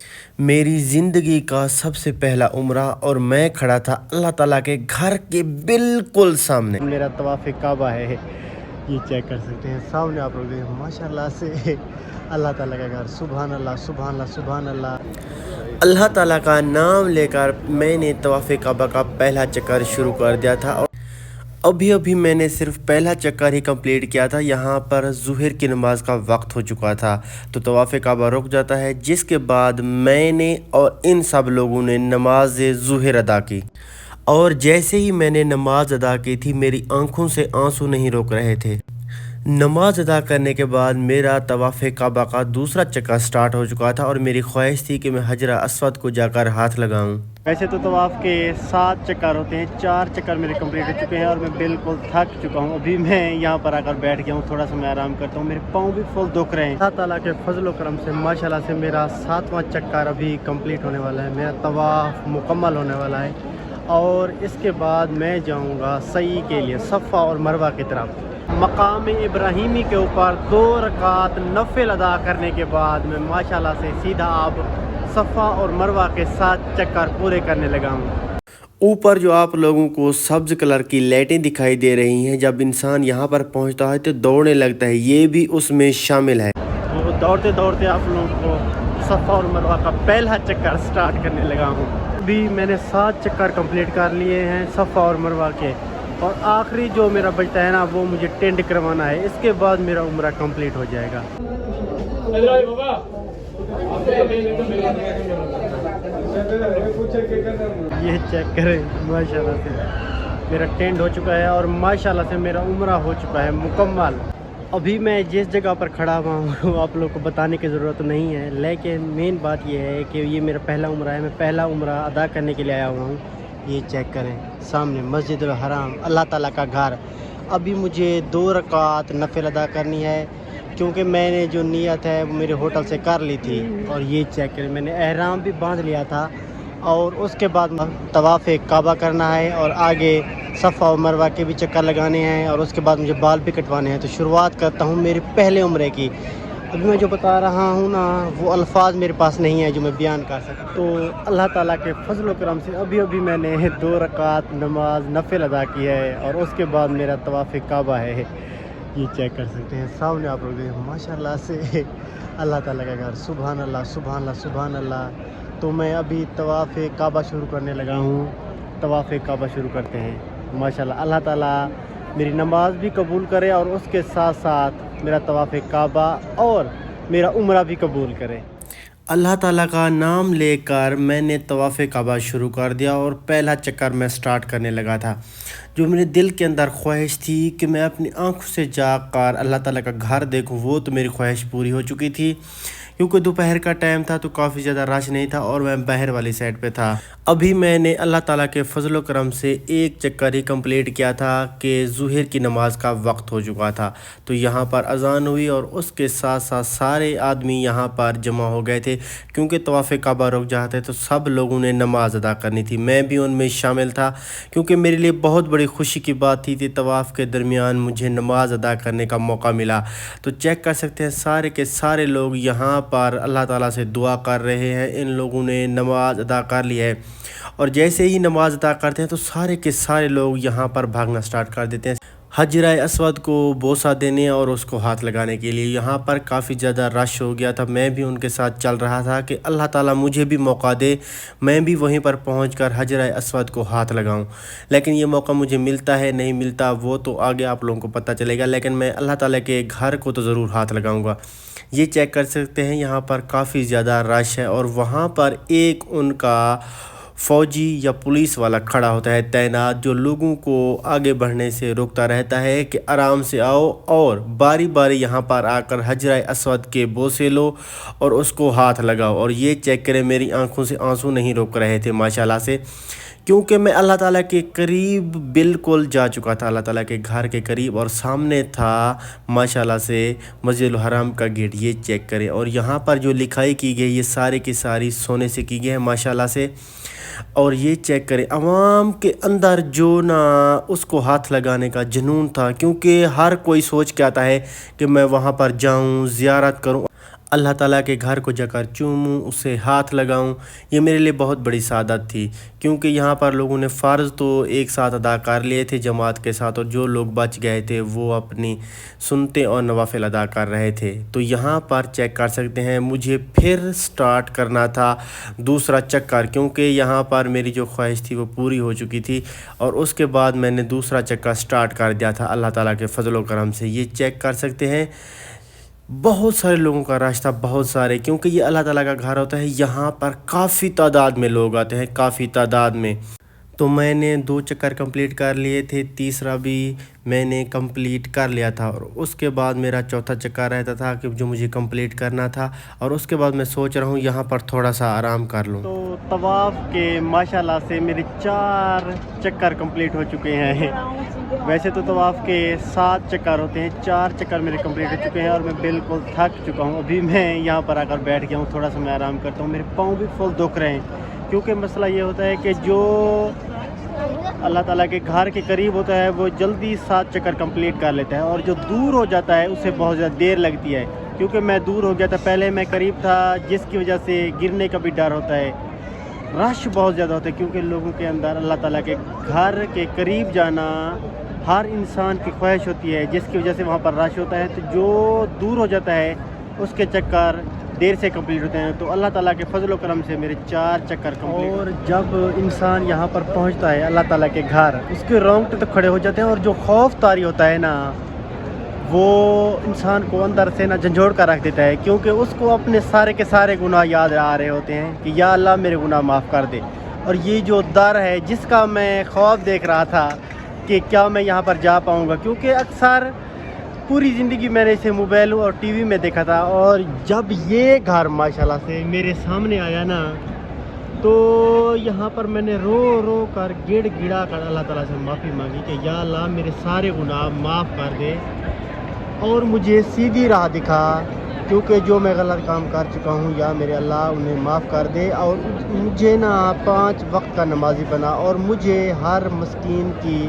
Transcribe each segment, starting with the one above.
मेरी ज़िंदगी का सबसे पहला उम्रा और मैं खड़ा था अल्लाह ताला के घर के बिल्कुल सामने। मेरा तवाफ़ काबा है, ये चेक कर सकते हैं सामने आप लोग देखें माशाल्लाह से अल्लाह ताला का घर। सुभान अल्लाह सुभान अल्लाह सुभान अल्लाह। अल्लाह ताला का नाम लेकर मैंने तवाफ़ काबा का पहला चक्कर शुरू कर दिया था और अभी अभी मैंने सिर्फ पहला चक्कर ही कंप्लीट किया था। यहाँ पर ज़ुहर की नमाज़ का वक्त हो चुका था तो तवाफ़ काबा रुक जाता है, जिसके बाद मैंने और इन सब लोगों ने नमाज ज़ुहर अदा की। और जैसे ही मैंने नमाज अदा की थी मेरी आंखों से आंसू नहीं रोक रहे थे। नमाज अदा करने के बाद मेरा तवाफ़ काबा का दूसरा चक्कर स्टार्ट हो चुका था और मेरी ख्वाहिश थी कि मैं हजर अस्वद को जाकर हाथ लगाऊं। वैसे तो तवाफ़ के 7 चक्कर होते हैं, 4 चक्कर मेरे कंप्लीट हो चुके हैं और मैं बिल्कुल थक चुका हूं। अभी मैं यहां पर आकर बैठ गया हूं, थोड़ा सा मैं आराम करता हूं, मेरे पाँव भी फुल दुख रहे हैं। अल्लाह ताला के फजल करम से माशाल्लाह से मेरा 7वां चक्कर अभी कंप्लीट होने वाला है, मेरा तवाफ़ मुकम्मल होने वाला है और इसके बाद मैं जाऊँगा सई के लिए सफ़ा और मरवा की तरफ। मकाम इब्राहिमी के ऊपर 2 रकात नफिल अदा करने के बाद मैं माशाल्लाह से सीधा अब सफ़ा और मरवा के 7 चक्कर पूरे करने लगा हूँ। ऊपर जो आप लोगों को सब्ज़ कलर की लाइटें दिखाई दे रही हैं, जब इंसान यहाँ पर पहुँचता है तो दौड़ने लगता है, ये भी उसमें शामिल है। तो दौड़ते दौड़ते आप लोगों को सफ़ा और मरवा का पहला चक्कर स्टार्ट करने लगा हूँ। अभी मैंने 7 चक्कर कंप्लीट कर लिए हैं सफ़ा और मरवा के और आखिरी जो मेरा बचता है ना वो मुझे टेंट करवाना है, इसके बाद मेरा उम्रा कंप्लीट हो जाएगा। ये चेक करें माशाल्लाह से मेरा टेंट हो चुका है और माशाल्लाह से मेरा उम्रा हो चुका है मुकम्मल। अभी मैं जिस जगह पर खड़ा हुआ हूँ आप लोग को बताने की ज़रूरत नहीं है, लेकिन मेन बात यह है कि ये मेरा पहला उम्रा है, मैं पहला उम्रा अदा करने के लिए आया हुआ हूँ। ये चेक करें सामने मस्जिदुल हराम अल्लाह ताला का घर। अभी मुझे 2 रकात नफिल अदा करनी है क्योंकि मैंने जो नियत है वो मेरे होटल से कर ली थी। और ये चेक करें मैंने एहराम भी बांध लिया था और उसके बाद तवाफ़ काबा करना है और आगे सफ़ा और मरवा के भी चक्कर लगाने हैं और उसके बाद मुझे बाल भी कटवाने हैं। तो शुरुआत करता हूँ मेरे पहले उम्रे की। अभी मैं जो बता रहा हूँ ना वो अल्फाज मेरे पास नहीं है जो मैं बयान कर सकूँ। तो अल्लाह ताला के फजल करम से अभी अभी मैंने 2 रकात नमाज नफिल अदा की है और उसके बाद मेरा तवाफ़ काबा है। ये चेक कर सकते हैं सामने आप लोग देखें माशाल्लाह से अल्लाह ताला का घर। सुभान अल्लाह सुभान अल्लाह सुभान अल्लाह। तो मैं अभी तवाफ़ काबा शुरू करने लगा हूँ। तवाफ़ काबा शुरू करते हैं। माशाल्लाह अल्लाह ताला मेरी नमाज भी कबूल करे और उसके साथ साथ मेरा तवाफ़ काबा और मेरा उम्रा भी कबूल करे। अल्लाह ताला का नाम लेकर मैंने तवाफ़ काबा शुरू कर दिया और पहला चक्कर मैं स्टार्ट करने लगा था। जो मेरे दिल के अंदर ख्वाहिश थी कि मैं अपनी आँखों से जाकर अल्लाह ताला का घर देखूं, वो तो मेरी ख्वाहिश पूरी हो चुकी थी क्योंकि दोपहर का टाइम था तो काफ़ी ज़्यादा रश नहीं था और मैं बाहर वाली साइड पे था। अभी मैंने अल्लाह ताला के फजल करम से 1 चक्कर ही कंप्लीट किया था कि ज़ुहर की नमाज का वक्त हो चुका था। तो यहाँ पर अज़ान हुई और उसके साथ साथ सारे आदमी यहाँ पर जमा हो गए थे क्योंकि तवाफ़ काबा रुक जाते तो सब लोगों ने नमाज अदा करनी थी। मैं भी उनमें शामिल था क्योंकि मेरे लिए बहुत बड़ी खुशी की बात थी कि तवाफ़ के दरमियान मुझे नमाज अदा करने का मौका मिला। तो चेक कर सकते हैं सारे के सारे लोग यहाँ पर अल्लाह ताला से दुआ कर रहे हैं। इन लोगों ने नमाज अदा कर ली है और जैसे ही नमाज अदा करते हैं तो सारे के सारे लोग यहाँ पर भागना स्टार्ट कर देते हैं हजर अस्वद को बोसा देने और उसको हाथ लगाने के लिए। यहाँ पर काफ़ी ज़्यादा रश हो गया था, मैं भी उनके साथ चल रहा था कि अल्लाह ताला मुझे भी मौका दे, मैं भी वहीं पर पहुंचकर हजर अस्वद को हाथ लगाऊं। लेकिन ये मौका मुझे मिलता है नहीं मिलता वो तो आगे आप लोगों को पता चलेगा, लेकिन मैं अल्लाह ताला के घर को तो ज़रूर हाथ लगाऊंगा। ये चेक कर सकते हैं यहाँ पर काफ़ी ज़्यादा रश है और वहाँ पर एक उनका फ़ौजी या पुलिस वाला खड़ा होता है तैनात, जो लोगों को आगे बढ़ने से रोकता रहता है कि आराम से आओ और बारी बारी यहाँ पर आकर हजर अस्वद के बोसे लो और उसको हाथ लगाओ। और ये चेक करें मेरी आंखों से आंसू नहीं रोक रहे थे माशाल्लाह से, क्योंकि मैं अल्लाह ताला के करीब बिल्कुल जा चुका था, अल्लाह ताला के घर के करीब, और सामने था माशाल्लाह से मस्जिदुल हराम का गेट। ये चेक करें और यहाँ पर जो लिखाई की गई ये सारी की सारी सोने से की गई है माशाल्लाह से। और ये चेक करें आवाम के अंदर जो ना उसको हाथ लगाने का जुनून था, क्योंकि हर कोई सोच के आता है कि मैं वहाँ पर जाऊँ ज़ियारत करूँ। اللہ تعالیٰ کے گھر کو جا کر چوموں، اسے ہاتھ لگاؤں، یہ میرے لیے بہت بڑی سعادت تھی، کیونکہ یہاں پر لوگوں نے فرض تو ایک ساتھ ادا کر لیے تھے جماعت کے ساتھ، اور جو لوگ بچ گئے تھے وہ اپنی سنتیں اور نوافل ادا کر رہے تھے۔ تو یہاں پر چیک کر سکتے ہیں مجھے پھر سٹارٹ کرنا تھا دوسرا چکر، کیونکہ یہاں پر میری جو خواہش تھی وہ پوری ہو چکی تھی، اور اس کے بعد میں نے دوسرا چکر سٹارٹ کر دیا تھا اللہ تعالیٰ کے فضل و کرم سے۔ یہ چیک کر سکتے ہیں بہت سارے لوگوں کا رش تھا، بہت سارے، کیونکہ یہ اللہ تعالیٰ کا گھر ہوتا ہے، یہاں پر کافی تعداد میں لوگ آتے ہیں، کافی تعداد میں۔ تو میں نے 2 چکر کمپلیٹ کر لیے تھے، تیسرا بھی میں نے کمپلیٹ کر لیا تھا، اور اس کے بعد میرا چوتھا چکر رہتا تھا کہ جو مجھے کمپلیٹ کرنا تھا، اور اس کے بعد میں سوچ رہا ہوں یہاں پر تھوڑا سا آرام کر لوں۔ تو طواف کے ماشاءاللہ سے میرے 4 چکر کمپلیٹ ہو چکے ہیں۔ ویسے تو طواف کے 7 چکر ہوتے ہیں، 4 چکر میرے کمپلیٹ ہو چکے ہیں، اور میں بالکل تھک چکا ہوں۔ ابھی میں یہاں پر آ کر بیٹھ گیا ہوں، تھوڑا سا میں آرام کرتا ہوں، میرے پاؤں بھی فل دکھ رہے ہیں، کیونکہ مسئلہ یہ ہوتا ہے کہ جو اللہ تعالیٰ کے گھر کے قریب ہوتا ہے وہ جلدی 7 چکر کمپلیٹ کر لیتا ہے، اور جو دور ہو جاتا ہے اسے بہت زیادہ دیر لگتی ہے، کیونکہ میں دور ہو گیا تھا، پہلے میں قریب تھا، جس کی وجہ سے گرنے کا بھی ڈر ہوتا ہے، رش بہت زیادہ ہوتا ہے، کیونکہ لوگوں کے اندر اللہ تعالیٰ کے گھر کے قریب جانا ہر انسان کی خواہش ہوتی ہے، جس کی وجہ سے وہاں پر رش ہوتا ہے، تو جو دور ہو جاتا ہے اس کے چکر دیر سے کمپلیٹ ہوتے ہیں۔ تو اللہ تعالیٰ کے فضل و کرم سے میرے 4 چکر کمپلیٹ۔ اور جب انسان یہاں پر پہنچتا ہے اللہ تعالیٰ کے گھر، اس کے رونگٹے تو کھڑے ہو جاتے ہیں، اور جو خوف طاری ہوتا ہے نا وہ انسان کو اندر سے نا جھنجھوڑ کر رکھ دیتا ہے، کیونکہ اس کو اپنے سارے کے سارے گناہ یاد آ رہے ہوتے ہیں کہ یا اللہ میرے گناہ معاف کر دے۔ اور یہ جو ڈر ہے جس کا میں خوف دیکھ رہا تھا کہ کیا میں یہاں پر جا پاؤں گا، کیونکہ اکثر پوری زندگی میں نے اسے موبائل اور ٹی وی میں دیکھا تھا، اور جب یہ گھر ماشاءاللہ سے میرے سامنے آیا نا تو یہاں پر میں نے رو رو کر گڑ گڑا کر اللہ تعالیٰ سے معافی مانگی کہ یا اللہ میرے سارے گناہ معاف کر دے اور مجھے سیدھی راہ دکھا، کیونکہ جو میں غلط کام کر چکا ہوں یا میرے اللہ انہیں معاف کر دے، اور مجھے نا 5 وقت کا نمازی بنا، اور مجھے ہر مسکین کی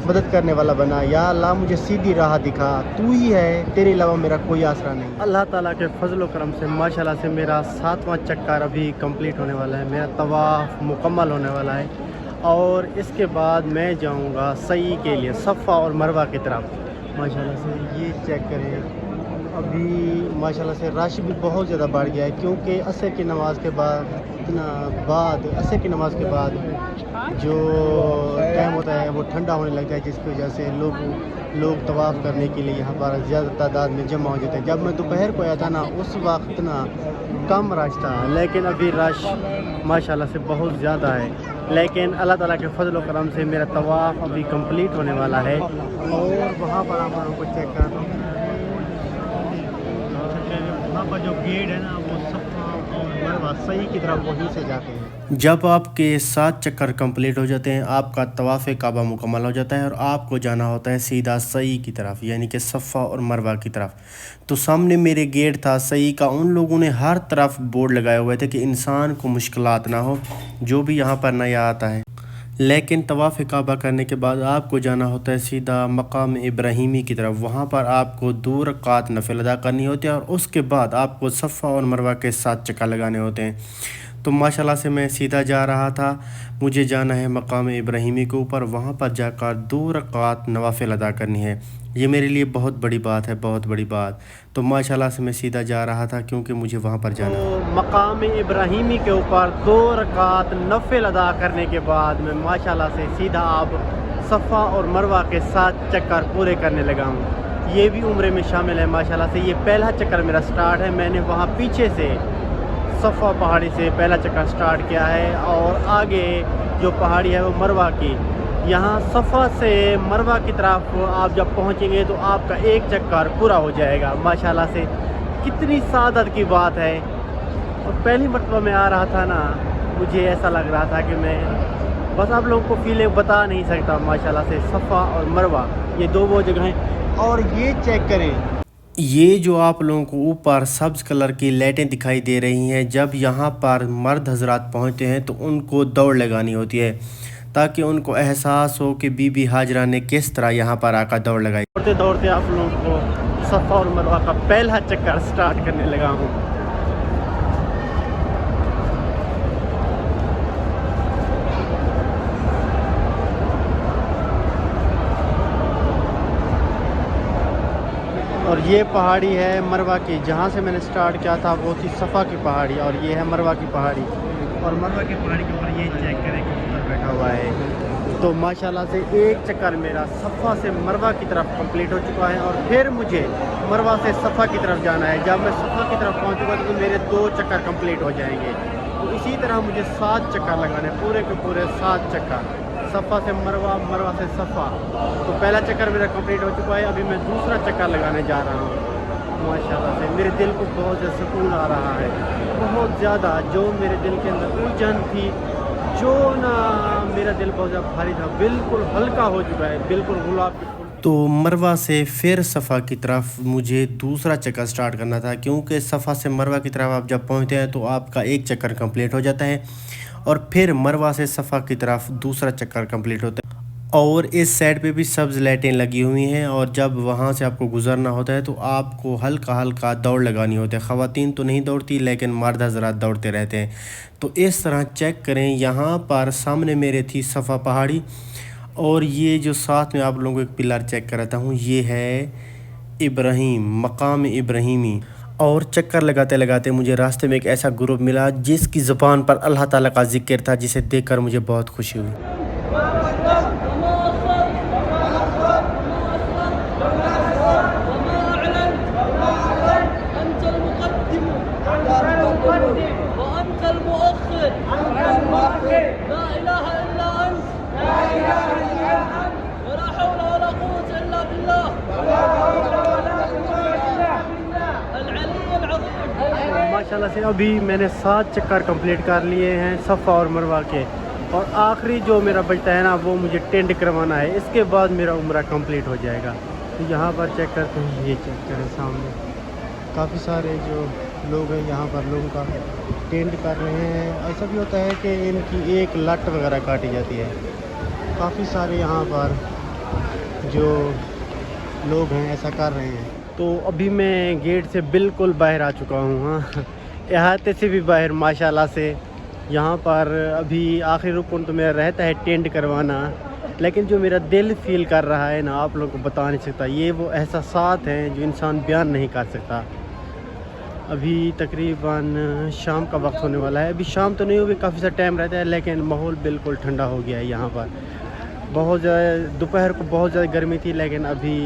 مدد کرنے والا بنا، یا اللہ مجھے سیدھی راہ دکھا، تو ہی ہے، تیرے علاوہ میرا کوئی آسرا نہیں۔ اللہ تعالیٰ کے فضل و کرم سے ماشاءاللہ سے میرا 7واں چکر ابھی کمپلیٹ ہونے والا ہے، میرا طواف مکمل ہونے والا ہے، اور اس کے بعد میں جاؤں گا سعی کے لیے صفا اور مروہ کی طرف۔ ماشاءاللہ سے یہ چیک کریں، ابھی ماشاءاللہ سے رش بھی بہت زیادہ بڑھ گیا ہے، کیونکہ عصر کی نماز کے بعد عصر کی نماز کے بعد جو ٹائم ہوتا ہے وہ ٹھنڈا ہونے لگتا ہے، جس کی وجہ سے لوگ طواف کرنے کے لیے یہاں پر زیادہ تعداد میں جمع ہو جاتے ہیں۔ جب میں دوپہر کو آیا تھا نا اس وقت نا کم رش تھا، لیکن ابھی رش ماشاءاللہ سے بہت زیادہ ہے، لیکن اللہ تعالیٰ کے فضل و کرم سے میرا طواف ابھی کمپلیٹ ہونے والا ہے۔ اور وہاں پر آپ لوگوں کو چیک کرتا ہوں، وہاں پر جو گیٹ ہے نا وہ صفا اور مروہ صحیح کی طرف وہیں سے جاتے ہیں۔ جب آپ کے 7 چکر کمپلیٹ ہو جاتے ہیں، آپ کا طواف کعبہ مکمل ہو جاتا ہے، اور آپ کو جانا ہوتا ہے سیدھا سعی کی طرف، یعنی کہ صفا اور مروہ کی طرف۔ تو سامنے میرے گیٹ تھا سعی کا، ان لوگوں نے ہر طرف بورڈ لگائے ہوئے تھے کہ انسان کو مشکلات نہ ہو جو بھی یہاں پر نیا آتا ہے، لیکن طواف کعبہ کرنے کے بعد آپ کو جانا ہوتا ہے سیدھا مقام ابراہیمی کی طرف، وہاں پر آپ کو 2 رکعات نفل ادا کرنی ہوتی ہے، اور اس کے بعد آپ کو صفا اور مروہ کے 7 چکر لگانے ہوتے ہیں۔ تو ماشاءاللہ سے میں سیدھا جا رہا تھا، مجھے جانا ہے مقام ابراہیمی کے اوپر، وہاں پر جا کر 2 رکعات نوافل ادا کرنی ہے۔ یہ میرے لیے بہت بڑی بات ہے، بہت بڑی بات۔ تو ماشاءاللہ سے میں سیدھا جا رہا تھا کیونکہ مجھے وہاں پر جانا ہے۔ مقام ابراہیمی کے اوپر 2 رکعات نفل ادا کرنے کے بعد میں ماشاءاللہ سے سیدھا اب صفا اور مروہ کے 7 چکر پورے کرنے لگا ہوں۔ یہ بھی عمرے میں شامل ہے ماشاءاللہ سے۔ یہ پہلا چکر میرا سٹارٹ ہے، میں نے وہاں پیچھے سے صفا پہاڑی سے پہلا چکر سٹارٹ کیا ہے، اور آگے جو پہاڑی ہے وہ مروہ کی۔ یہاں صفا سے مروہ کی طرف آپ جب پہنچیں گے تو آپ کا 1 چکر پورا ہو جائے گا۔ ماشاءاللہ سے کتنی سعادت کی بات ہے، اور پہلی مرتبہ میں آ رہا تھا نا مجھے ایسا لگ رہا تھا کہ میں بس آپ لوگوں کو فیلنگ بتا نہیں سکتا۔ ماشاءاللہ سے صفا اور مروہ یہ 2 وہ جگہ ہیں۔ اور یہ چیک کریں، یہ جو آپ لوگوں کو اوپر سبز کلر کی لائٹیں دکھائی دے رہی ہیں، جب یہاں پر مرد حضرات پہنچتے ہیں تو ان کو دوڑ لگانی ہوتی ہے تاکہ ان کو احساس ہو کہ بی بی ہاجرہ نے کس طرح یہاں پر آ کر دوڑ لگائی۔ دوڑتے دوڑتے آپ لوگوں کو صفا اور مروہ کا पहला चक्कर स्टार्ट करने लगा हूँ। और ये पहाड़ी है मरवा की, जहाँ से मैंने स्टार्ट किया था वो थी सफ़ा की पहाड़ी, और ये है मरवा की पहाड़ी। और मरवा की पहाड़ी के ऊपर ये चेक करें कबूतर बैठा हुआ है। तो माशाल्लाह से एक चक्कर मेरा सफ़ा से मरवा की तरफ कंप्लीट हो चुका है, और फिर मुझे मरवा से सफ़ा की तरफ जाना है। जब मैं सफ़ा की तरफ पहुँचूँगा तो मेरे 2 चक्कर कंप्लीट हो जाएंगे। तो इसी तरह मुझे 7 चक्कर लगाने, पूरे के पूरे 7 चक्कर, सफ़ा से मरवा, मरवा से सफ़ा। तो पहला चक्कर मेरा कंप्लीट हो चुका है, अभी मैं दूसरा चक्कर लगाने जा रहा हूँ। माशाल्लाह से मेरे दिल को बहुत ज़्यादा सुकून आ रहा है, बहुत ज़्यादा। जो मेरे दिल के अंदर उलझन थी, जो ना मेरा दिल बहुत ज़्यादा भारी था, बिल्कुल हल्का हो चुका है, बिल्कुल गुलाब के फूल। तो मरवा से फिर सफ़ा की तरफ मुझे दूसरा चक्कर स्टार्ट करना था, क्योंकि सफ़ा से मरवा की तरफ आप जब पहुँचते हैं तो आपका एक चक्कर कंप्लीट हो जाता है, और फिर मरवा से सफ़ा की तरफ दूसरा चक्कर कंप्लीट होता है। और इस साइड पे भी सब्ज़ लाइटें लगी हुई हैं, और जब वहाँ से आपको गुज़रना होता है तो आपको हल्का हल्का दौड़ लगानी होती है। ख़वातीन तो नहीं दौड़ती, लेकिन मर्द हज़रात दौड़ते रहते हैं। तो इस तरह चेक करें, यहाँ पर सामने मेरे थी सफ़ा पहाड़ी, और ये जो साथ में आप लोगों को एक पिलर चेक कराता हूँ, ये है इब्राहीम, मकाम इब्राहीमी। और चक्कर लगाते लगाते मुझे रास्ते में एक ऐसा ग्रुप मिला जिसकी ज़ुबान पर अल्लाह ताला का ज़िक्र था, जिसे देखकर मुझे बहुत खुशी हुई। माशाल्लाह से अभी मैंने 7 चक्कर कंप्लीट कर लिए हैं सफ़ा और मरवा के, और आखिरी जो मेरा बचता है ना वो मुझे टेंट करवाना है, इसके बाद मेरा उम्रा कंप्लीट हो जाएगा। तो यहाँ पर चेक करते हैं, ये चेक करें सामने काफ़ी सारे जो लोग हैं यहाँ पर लोगों का टेंट कर रहे हैं। ऐसा भी होता है कि इनकी एक लट वगैरह काटी जाती है। काफ़ी सारे यहाँ पर जो लोग हैं ऐसा कर रहे हैं। तो अभी मैं गेट से बिल्कुल बाहर आ चुका हूँ, हाँ अहाते से भी बाहर माशाल्लाह से। यहाँ पर अभी आखिरी रुकन तो मेरा रहता है टेंट करवाना, लेकिन जो मेरा दिल फील कर रहा है ना, आप लोगों को बता नहीं सकता। ये वो एहसासात हैं जो इंसान बयान नहीं कर सकता। अभी तकरीबन शाम का वक्त होने वाला है, अभी शाम तो नहीं हुई, काफ़ी सा टाइम रहता है, लेकिन माहौल बिल्कुल ठंडा हो गया है। यहाँ पर बहुत ज़्यादा दोपहर को बहुत ज़्यादा गर्मी थी, लेकिन अभी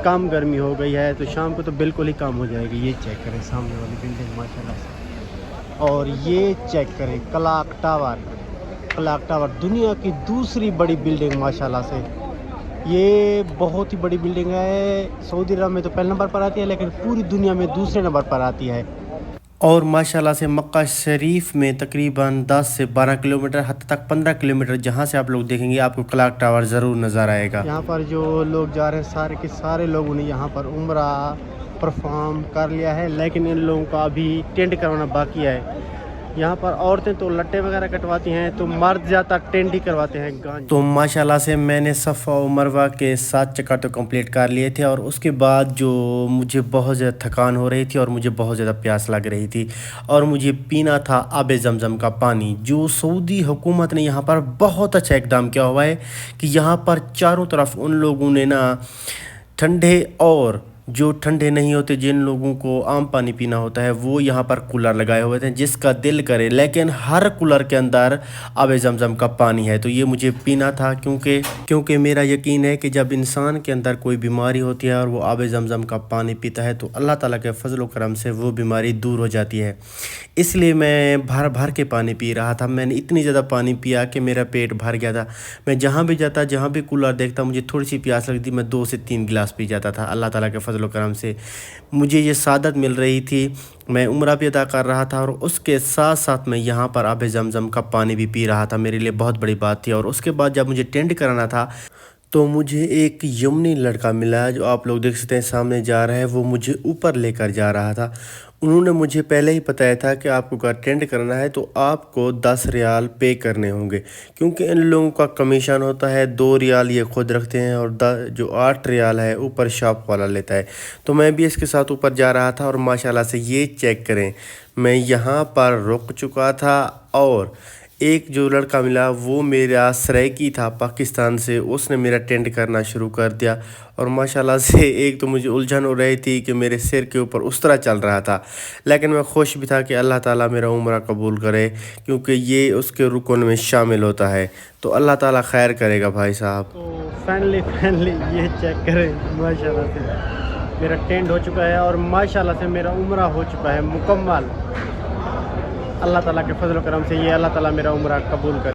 कम गर्मी हो गई है, तो शाम को तो बिल्कुल ही कम हो जाएगी। ये चेक करें सामने वाली बिल्डिंग माशाल्लाह से, और ये चेक करें क्लॉक टावर। क्लॉक टावर दुनिया की दूसरी बड़ी बिल्डिंग माशाल्लाह से। ये बहुत ही बड़ी बिल्डिंग है, सऊदी अरब में तो पहले नंबर पर आती है, लेकिन पूरी दुनिया में दूसरे नंबर पर आती है। और माशाल्लाह से मक्का शरीफ में तकरीबन 10 से 12 किलोमीटर, हद तक 15 किलोमीटर जहाँ से आप लोग देखेंगे आपको क्लॉक टावर ज़रूर नज़र आएगा। यहाँ पर जो लोग जा रहे हैं सारे के सारे लोगों ने यहाँ पर उम्रा परफॉर्म कर लिया है, लेकिन इन लोगों का अभी टेंट करवाना बाकी है। यहाँ पर औरतें तो लट्टे वगैरह कटवाती हैं, तो मर्द ज़्यादा टेंट ही करवाते हैं गांज। तो माशाल्लाह से मैंने सफ़ा और मरवा के 7 चक्कर तो कंप्लीट कर लिए थे, और उसके बाद जो मुझे बहुत ज़्यादा थकान हो रही थी और मुझे बहुत ज़्यादा प्यास लग रही थी, और मुझे पीना था आब ज़मज़म का पानी। जो सऊदी हुकूमत ने यहाँ पर बहुत अच्छा इक़दाम किया हुआ है कि यहाँ पर चारों तरफ उन लोगों ने ना ठंडे और जो ठंडे नहीं होते, जिन लोगों को आम पानी पीना होता है, वो यहाँ पर कूलर लगाए हुए थे जिसका दिल करे, लेकिन हर कूलर के अंदर आब ज़मज़म का पानी है। तो ये मुझे पीना था, क्योंकि मेरा यकीन है कि जब इंसान के अंदर कोई बीमारी होती है और वो आब ज़मज़म का पानी पीता है तो अल्लाह ताला के फजल व करम से वो बीमारी दूर हो जाती है। इसलिए मैं भर भर के पानी पी रहा था। मैंने इतनी ज़्यादा पानी पिया कि मेरा पेट भर गया था। मैं जहाँ भी जाता, जहाँ भी कूलर देखता, मुझे थोड़ी सी प्यास लगती, मैं 2 से 3 गिलास पी जाता था। अल्लाह ताला के फजल व करम से मुझे ये सादत मिल रही थी। मैं उम्रा भी अदा कर रहा था और उसके साथ साथ मैं यहाँ पर आब ज़मज़म का पानी भी पी रहा था। मेरे लिए बहुत बड़ी बात थी। और उसके बाद जब मुझे टेंट कराना था तो मुझे एक यमनी लड़का मिला, जो आप लोग देख सकते हैं सामने जा रहा है, वो मुझे ऊपर लेकर जा रहा था। انہوں نے مجھے پہلے ہی بتایا تھا کہ آپ کو اٹینڈ کرنا ہے تو آپ کو 10 ریال پے کرنے ہوں گے، کیونکہ ان لوگوں کا کمیشن ہوتا ہے 2 ریال یہ خود رکھتے ہیں اور جو 8 ریال ہے اوپر شاپ والا لیتا ہے۔ تو میں بھی اس کے ساتھ اوپر جا رہا تھا اور ماشاءاللہ سے یہ چیک کریں، میں یہاں پر رک چکا تھا اور ایک جو لڑکا ملا وہ میرا سرائکی تھا پاکستان سے، اس نے میرا اٹینڈ کرنا شروع کر دیا اور ماشاءاللہ سے ایک تو مجھے الجھن ہو رہی تھی کہ میرے سر کے اوپر اس طرح چل رہا تھا، لیکن میں خوش بھی تھا کہ اللہ تعالیٰ میرا عمرہ قبول کرے، کیونکہ یہ اس کے رکن میں شامل ہوتا ہے، تو اللہ تعالیٰ خیر کرے گا بھائی صاحب۔ تو فائنلی یہ چیک کریں ماشاءاللہ سے میرا ٹینڈ ہو چکا ہے اور ماشاءاللہ سے میرا عمرہ ہو چکا ہے مکمل۔ اللہ تعالیٰ کے فضل و کرم سے یہ اللہ تعالیٰ میرا عمرہ قبول کرے۔